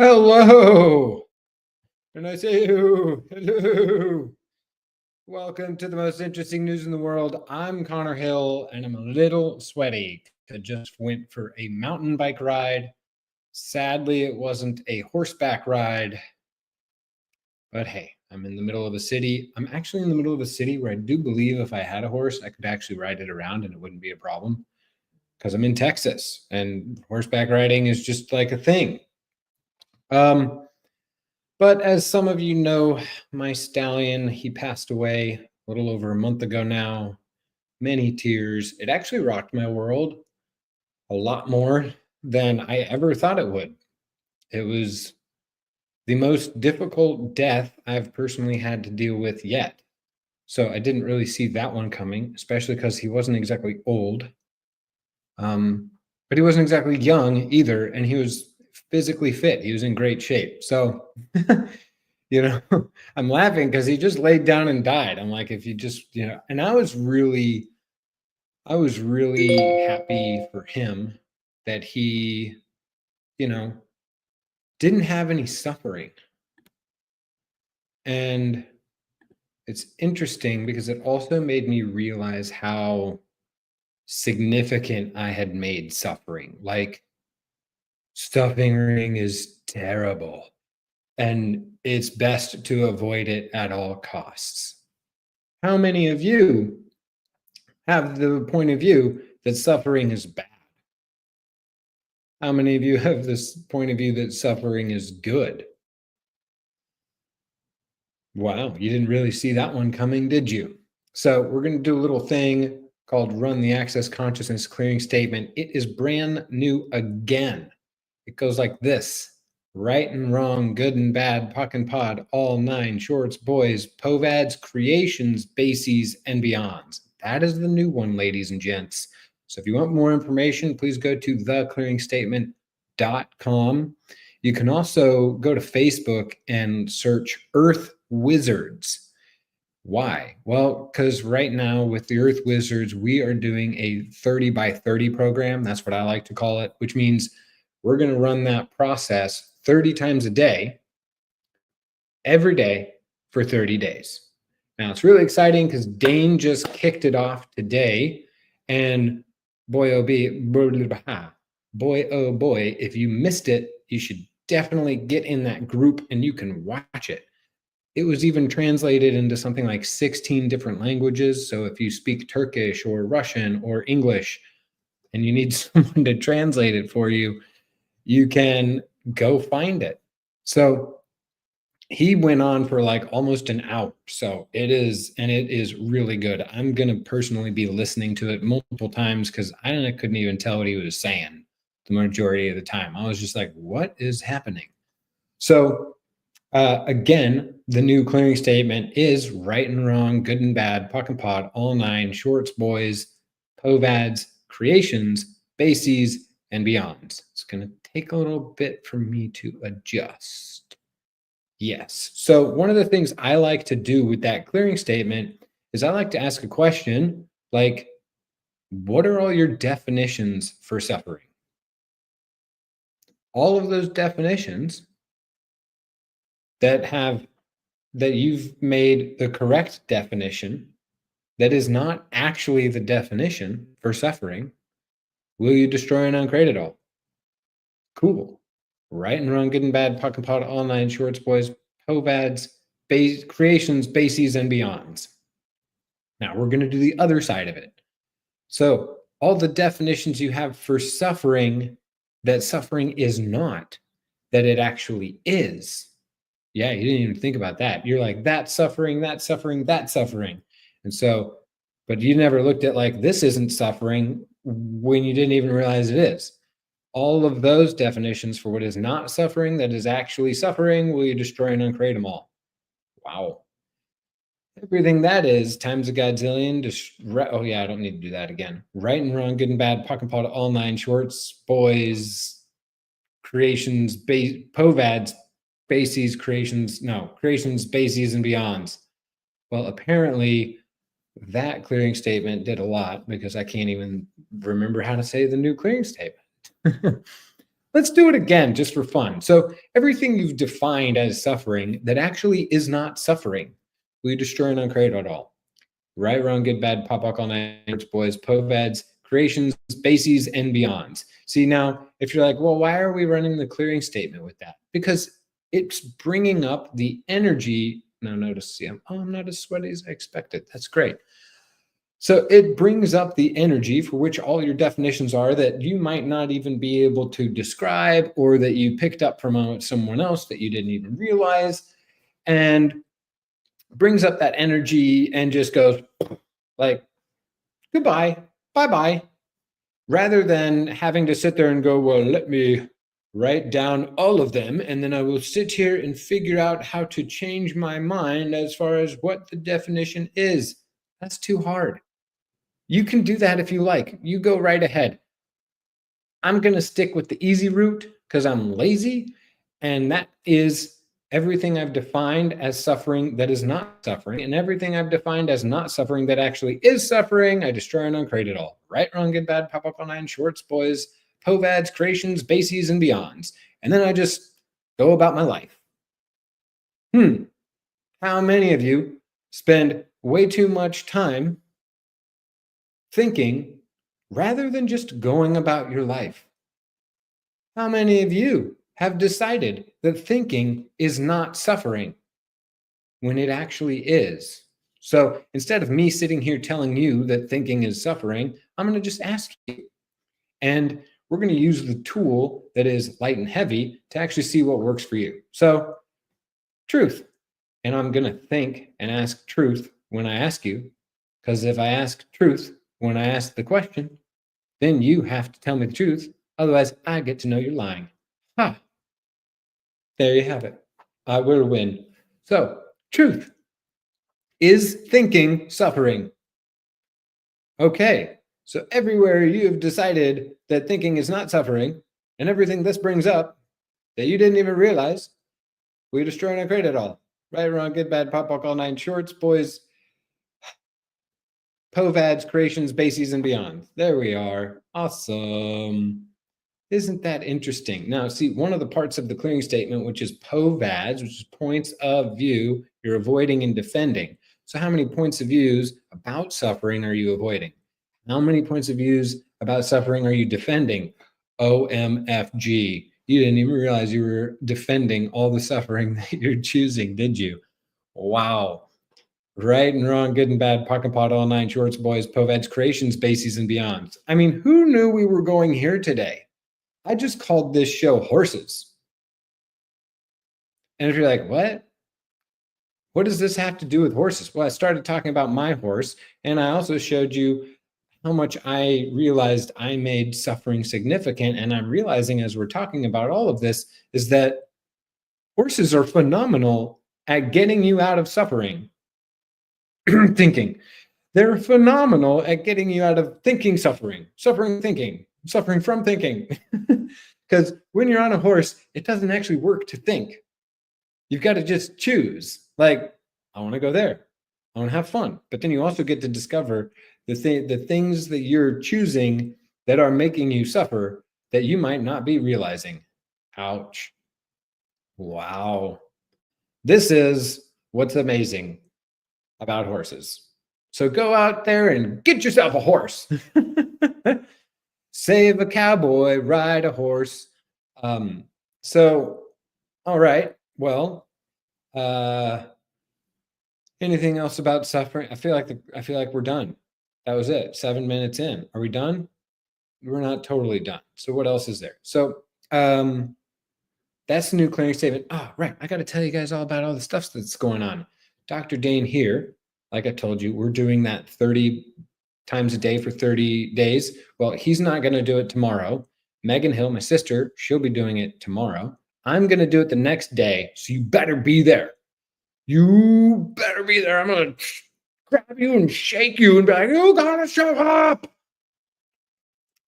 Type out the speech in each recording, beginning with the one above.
Hello! And I say hello. Welcome to the most interesting news in the world. I'm Connor Hill, and I'm a little sweaty. I just went for a mountain bike ride. Sadly, it wasn't a horseback ride. But hey, I'm in the middle of a city. I'm actually in the middle of a city where I do believe if I had a horse, I could actually ride it around and it wouldn't be a problem. Because I'm in Texas, and horseback riding is just like a thing. But as some of you know, my stallion, he passed away a little over a month ago now. Many tears. It actually rocked my world a lot more than I ever thought it would. It was the most difficult death I've personally had to deal with yet. So I didn't really see that one coming, especially because he wasn't exactly old. But he wasn't exactly young either, and he was physically fit. He was in great shape. So I'm laughing because he just laid down and died. I'm like, if you just, and I was really happy for him that he, didn't have any suffering. And it's interesting because it also made me realize how significant I had made suffering. Like, suffering is terrible, and it's best to avoid it at all costs. How many of you have the point of view that suffering is bad? How many of you have this point of view that suffering is good? Wow, you didn't really see that one coming, did you? So we're going to do a little thing called Run the Access Consciousness Clearing Statement. It is brand new again. It goes like this: right and wrong, good and bad, puck and pod, all nine, shorts, boys, povads, creations, bases, and beyonds. That is the new one, ladies and gents. So if you want more information, please go to theclearingstatement.com. You can also go to Facebook and search Earth Wizards. Why? Well, because right now with the Earth Wizards, we are doing a 30 by 30 program. That's what I like to call it, which means we're going to run that process 30 times a day, every day for 30 days. Now, it's really exciting because Dane just kicked it off today. And boy, oh boy, if you missed it, you should definitely get in that group and you can watch it. It was even translated into something like 16 different languages. So if you speak Turkish or Russian or English and you need someone to translate it for you, you can go find it. So he went on for like almost an hour. So it is really good. I'm going to personally be listening to it multiple times because I couldn't even tell what he was saying the majority of the time. I was just like, what is happening? So again, the new clearing statement is right and wrong, good and bad, puck and pod, all nine, shorts, boys, povads, creations, bases, and beyonds. It's going to take a little bit for me to adjust. Yes. So one of the things I like to do with that clearing statement is I like to ask a question like, what are all your definitions for suffering? All of those definitions that you've made the correct definition that is not actually the definition for suffering, will you destroy and uncreate it all? Cool. Right and wrong, good and bad, puck and pod, all nine, shorts, boys, povads, creations, bases, and beyonds. Now we're going to do the other side of it. So all the definitions you have for suffering, that suffering is not, that it actually is. Yeah, you didn't even think about that. You're like, that suffering, that suffering, that suffering. And so, but you never looked at like, this isn't suffering when you didn't even realize it is. All of those definitions for what is not suffering, that is actually suffering, will you destroy and uncreate them all? Wow. Everything that is times a godzillion. Oh yeah, I don't need to do that again. Right and wrong, good and bad, puck and pod, all nine, shorts, boys, creations, povads, bases, creations, bases, and beyonds. Well, apparently that clearing statement did a lot because I can't even remember how to say the new clearing statement. Let's do it again just for fun. So everything you've defined as suffering that actually is not suffering, will you destroy and uncreate it all? Right, wrong, good, bad, pop, all night, boys, poveds, creations, bases, and beyonds. See, now, if you're like, well, why are we running the clearing statement with that? Because it's bringing up the energy. Now notice, see, I'm not as sweaty as I expected. That's great. So it brings up the energy for which all your definitions are that you might not even be able to describe, or that you picked up from someone else that you didn't even realize, and brings up that energy and just goes like, goodbye, bye-bye, rather than having to sit there and go, well, let me write down all of them, and then I will sit here and figure out how to change my mind as far as what the definition is. That's too hard. You can do that if you like. You go right ahead. I'm going to stick with the easy route because I'm lazy, and that is everything I've defined as suffering that is not suffering, and everything I've defined as not suffering that actually is suffering, I destroy and uncreate it all. Right, wrong, good, bad, pop up on nine, shorts, boys, povads, creations, bases, and beyonds. And then I just go about my life. How many of you spend way too much time thinking rather than just going about your life? How many of you have decided that thinking is not suffering when it actually is? So instead of me sitting here telling you that thinking is suffering, I'm going to just ask you. And we're going to use the tool that is light and heavy to actually see what works for you. So, truth. And I'm going to think and ask truth when I ask you, because if I ask truth when I ask the question, then you have to tell me the truth. Otherwise, I get to know you're lying. Ha! There you have it. I will win. So, truth. Is thinking suffering? Okay. So everywhere you've decided that thinking is not suffering, and everything this brings up that you didn't even realize, we destroy and uncreate it all. Right, wrong, good, bad, pop, all nine, shorts, boys, povads, creations, bases, and beyond. There we are. Awesome. Isn't that interesting? Now, see, one of the parts of the clearing statement, which is povads, which is points of view, you're avoiding and defending. So how many points of views about suffering are you avoiding? How many points of views about suffering are you defending? OMFG. You didn't even realize you were defending all the suffering that you're choosing, did you? Wow. Right and wrong, good and bad, pocket pot, all nine, shorts, boys, povads, creations, bases, and beyonds. I mean, who knew we were going here today? I just called this show Horses. And if you're like, what does this have to do with horses? Well, I started talking about my horse, and I also showed you how much I realized I made suffering significant. And I'm realizing as we're talking about all of this is that horses are phenomenal at getting you out of suffering. Thinking. They're phenomenal at getting you out of thinking suffering, suffering thinking, suffering from thinking. Because when you're on a horse, it doesn't actually work to think. You've got to just choose. Like, I want to go there. I want to have fun. But then you also get to discover the things that you're choosing that are making you suffer that you might not be realizing. Ouch. Wow. This is what's amazing about horses. So go out there and get yourself a horse. Save a cowboy, ride a horse. So, all right. Well, anything else about suffering? I feel like we're done. That was it. 7 minutes in. Are we done? We're not totally done. So what else is there? So that's the new clearing statement. Oh, right. I got to tell you guys all about all the stuff that's going on. Dr. Dane here, like I told you, we're doing that 30 times a day for 30 days. Well, he's not going to do it tomorrow. Megan Hill, my sister, she'll be doing it tomorrow. I'm going to do it the next day. So you better be there. You better be there. I'm going to grab you and shake you and be like, you got to show up.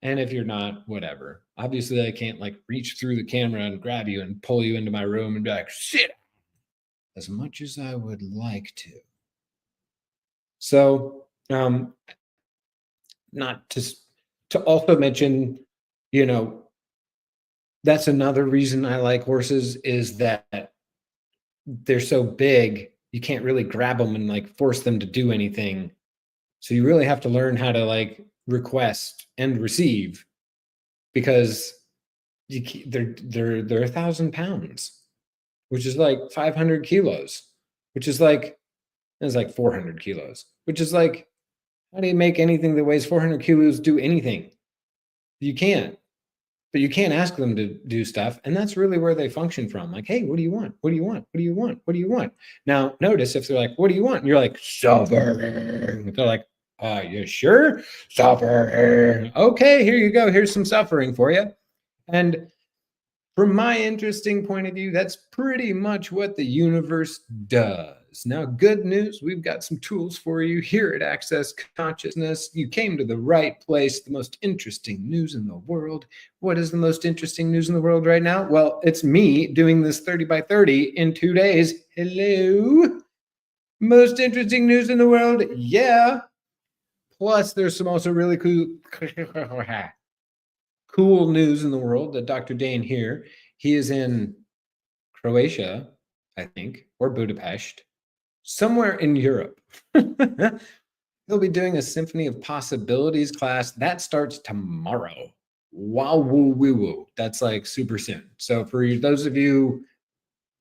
And if you're not, whatever. Obviously, I can't like reach through the camera and grab you and pull you into my room and be like, sit, as much as I would like to. So, not to also mention, That's another reason I like horses, is that they're so big, you can't really grab them and like force them to do anything. So you really have to learn how to like request and receive, because they're 1,000 pounds, which is like 500 kilos, which is like, it's like 400 kilos, which is like, how do you make anything that weighs 400 kilos do anything? You can't. But you can't ask them to do stuff. And that's really where they function from. Like, hey, what do you want? What do you want? What do you want? What do you want? Now, notice if they're like, what do you want? And you're like, suffering. If they're like, you sure? Suffering. Okay, here you go. Here's some suffering for you. And from my interesting point of view, that's pretty much what the universe does. Now, good news, we've got some tools for you here at Access Consciousness. You came to the right place. The most interesting news in the world. What is the most interesting news in the world right now? Well, it's me doing this 30 by 30 in 2 days. Hello? Most interesting news in the world? Yeah. Plus, there's some also really cool news in the world that Dr. Dane here, he is in Croatia, I think, or Budapest, somewhere in Europe. He'll be doing a Symphony of Possibilities class that starts tomorrow. Wow, woo, woo, woo. That's like super soon. So for those of you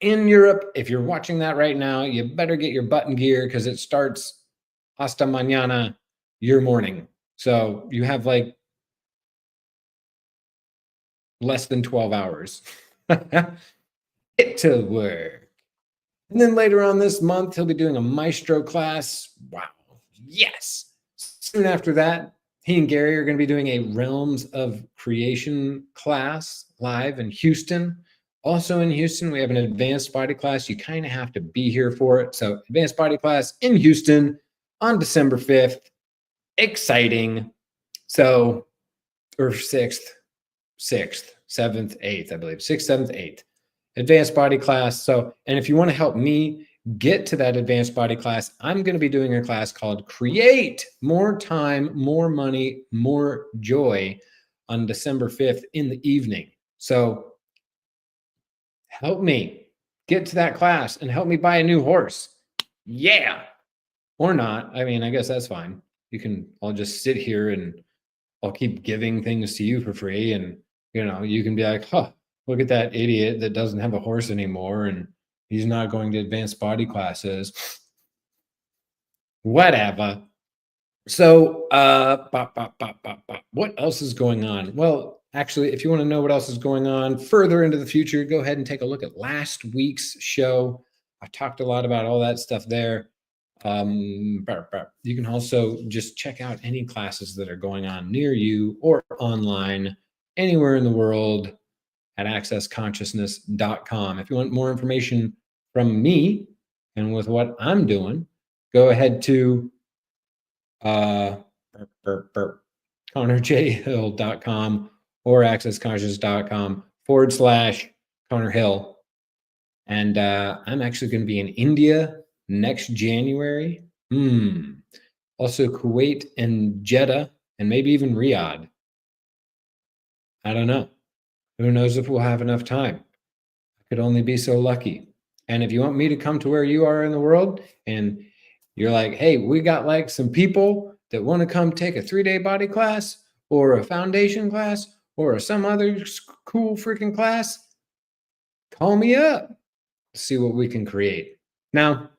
in Europe, if you're watching that right now, you better get your butt in gear, because it starts hasta mañana, your morning. So you have like less than 12 hours. Get to work. And then later on this month, he'll be doing a maestro class. Wow. Yes. Soon after that, he and Gary are going to be doing a Realms of Creation class live in Houston. Also in Houston, we have an advanced body class. You kind of have to be here for it. So advanced body class in Houston on December 5th. Exciting. So, or 6th, 7th, 8th, I believe. 6th, 7th, 8th. Advanced body class. So, and if you want to help me get to that advanced body class, I'm going to be doing a class called Create More Time, More Money, More Joy on December 5th in the evening. So help me get to that class and help me buy a new horse. Yeah. Or not. I mean, I guess that's fine. I'll just sit here and I'll keep giving things to you for free. And, you can be like, huh, look at that idiot that doesn't have a horse anymore, and he's not going to advanced body classes. Whatever. So, what else is going on? Well, actually, if you want to know what else is going on further into the future, go ahead and take a look at last week's show. I talked a lot about all that stuff there. You can also just check out any classes that are going on near you or online anywhere in the world at accessconsciousness.com. If you want more information from me and with what I'm doing, go ahead to ConnorJHill.com or accessconscious.com/Connor Hill. And I'm actually going to be in India next January. Also Kuwait and Jeddah, and maybe even Riyadh. I don't know. Who knows if we'll have enough time? I could only be so lucky. And if you want me to come to where you are in the world, and you're like, hey, we got like some people that want to come take a 3-day body class or a foundation class or some other cool freaking class, call me up. See what we can create. Now,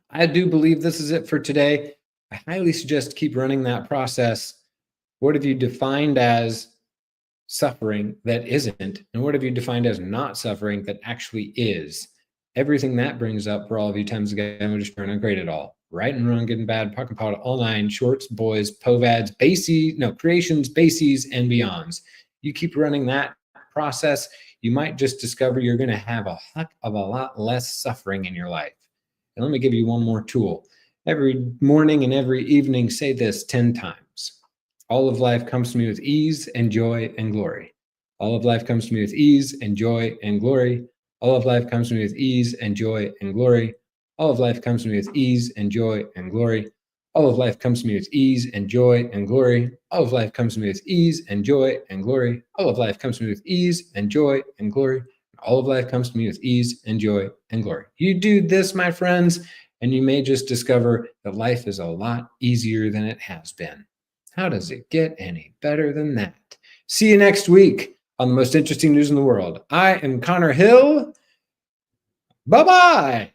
I do believe this is it for today. I highly suggest keep running that process. What have you defined as suffering that isn't? And what have you defined as not suffering that actually is? Everything that brings up for all of you times again, we're just trying to grade it all. Right and wrong, good and bad, puck and pot, all nine, shorts, boys, povads, creations, bases, and beyonds. You keep running that process, you might just discover you're going to have a heck of a lot less suffering in your life. And let me give you one more tool. Every morning and every evening, say this 10 times. All of life comes to me with ease and joy and glory. All of life comes to me with ease and joy and glory. All of life comes to me with ease and joy and glory. All of life comes to me with ease and joy and glory. All of life comes to me with ease and joy and glory. All of life comes to me with ease and joy and glory. All of life comes to me with ease and joy and glory. All of life comes to me with ease and joy and glory. You do this, my friends, and you may just discover that life is a lot easier than it has been. How does it get any better than that? See you next week on the most interesting news in the world. I am Connor Hill. Bye-bye.